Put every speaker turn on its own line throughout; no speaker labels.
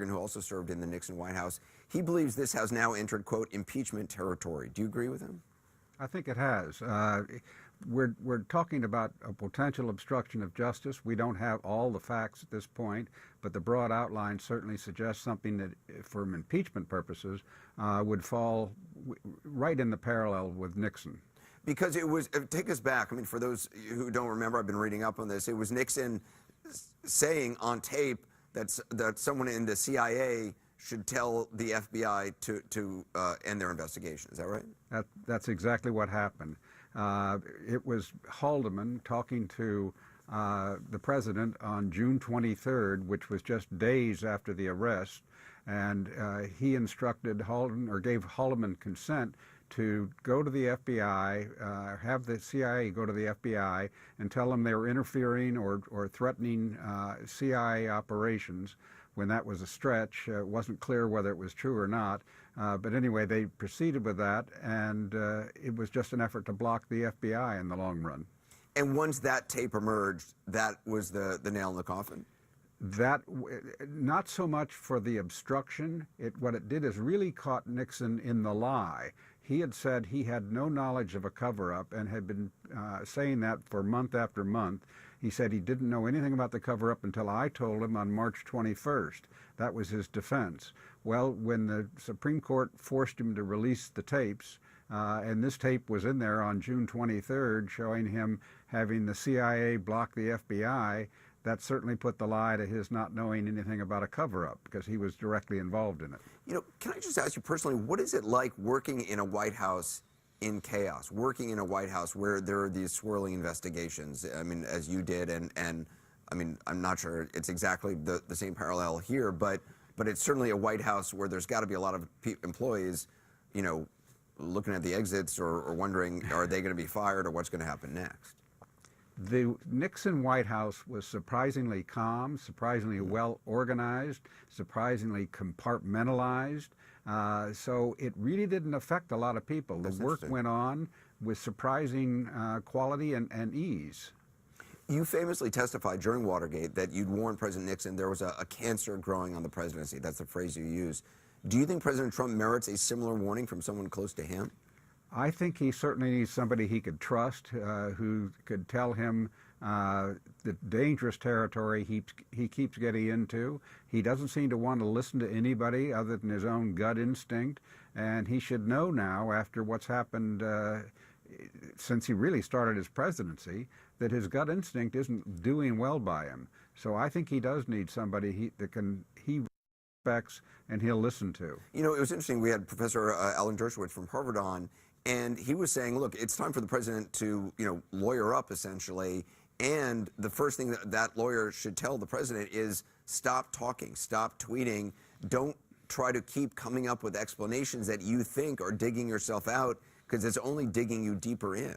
historian who also served in the Nixon White House. He believes this has now entered, quote, impeachment territory. Do you agree with him?
I think it has. We're talking about a potential obstruction of justice. We don't have all the facts at this point, but the broad outline certainly suggests something that, from impeachment purposes, would fall right in the parallel with Nixon.
Because it was, take us back, I mean, for those who don't remember, I've been reading up on this, it was Nixon saying on tape that someone in the CIA should tell the FBI to end their investigation. Is that right?
That's exactly what happened. It was Haldeman talking to the president on June 23rd, which was just days after the arrest, and he instructed Haldeman, or gave Haldeman consent to go to the FBI, have the CIA go to the FBI and tell them they were interfering or threatening CIA operations. When that was a stretch, it wasn't clear whether it was true or not. But anyway, they proceeded with that, and it was just an effort to block the FBI in the long run.
And once that tape emerged, that was the nail in the coffin?
That, not so much for the obstruction. What it did is really caught Nixon in the lie. He had said he had no knowledge of a cover-up and had been saying that for month after month. He said he didn't know anything about the cover-up until I told him on March 21st. That was his defense. Well, when the Supreme Court forced him to release the tapes, and this tape was in there on June 23rd showing him having the CIA block the FBI, that certainly put the lie to his not knowing anything about a cover-up, because he was directly involved in it.
You know, can I just ask you personally, what is it like working in a White House in chaos, working in a White House where there are these swirling investigations, I mean, as you did, and I mean, I'm not sure it's exactly the same parallel here, but it's certainly a White House where there's got to be a lot of employees, you know, looking at the exits or wondering, are they going to be fired or what's going to happen next?
The Nixon White House was surprisingly calm, surprisingly well organized, surprisingly compartmentalized. So it really didn't affect a lot of people. The work went on with surprising quality and ease.
You famously testified during Watergate that you'd warned President Nixon there was a cancer growing on the presidency. That's the phrase you used. Do you think President Trump merits a similar warning from someone close to him?
I think he certainly needs somebody he could trust, who could tell him the dangerous territory he keeps getting into. He doesn't seem to want to listen to anybody other than his own gut instinct, and he should know now, after what's happened since he really started his presidency, that his gut instinct isn't doing well by him. So I think he does need somebody that he respects and he'll listen to.
You know, it was interesting. We had Professor Alan Dershowitz from Harvard on, and he was saying, look, it's time for the president to, you know, lawyer up, essentially. And the first thing that lawyer should tell the president is stop talking, stop tweeting. Don't try to keep coming up with explanations that you think are digging yourself out, because it's only digging you deeper in.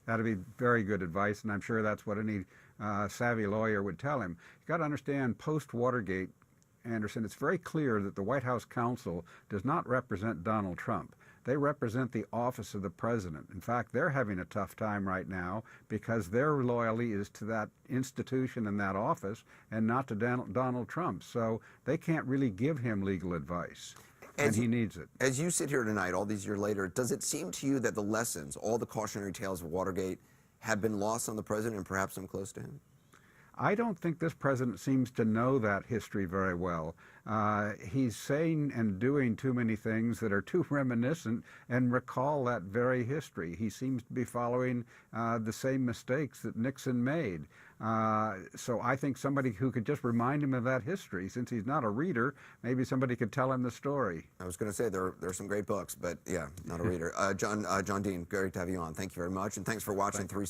That'd be very good advice, and I'm sure that's what any savvy lawyer would tell him. You've got to understand, post-Watergate, Anderson, it's very clear that the White House Council does not represent Donald Trump. They represent the office of the president. In fact, they're having a tough time right now because their loyalty is to that institution and that office and not to Donald Trump. So they can't really give him legal advice, and he needs it.
As you sit here tonight, all these years later, does it seem to you that the lessons, all the cautionary tales of Watergate, have been lost on the president and perhaps some close to him?
I don't think this president seems to know that history very well. He's saying and doing too many things that are too reminiscent and recall that very history. He seems to be following the same mistakes that Nixon made. So I think somebody who could just remind him of that history, since he's not a reader, maybe somebody could tell him the story.
I was going to say there are some great books, but yeah, not a reader. John Dean, great to have you on. Thank you very much, and thanks for watching 3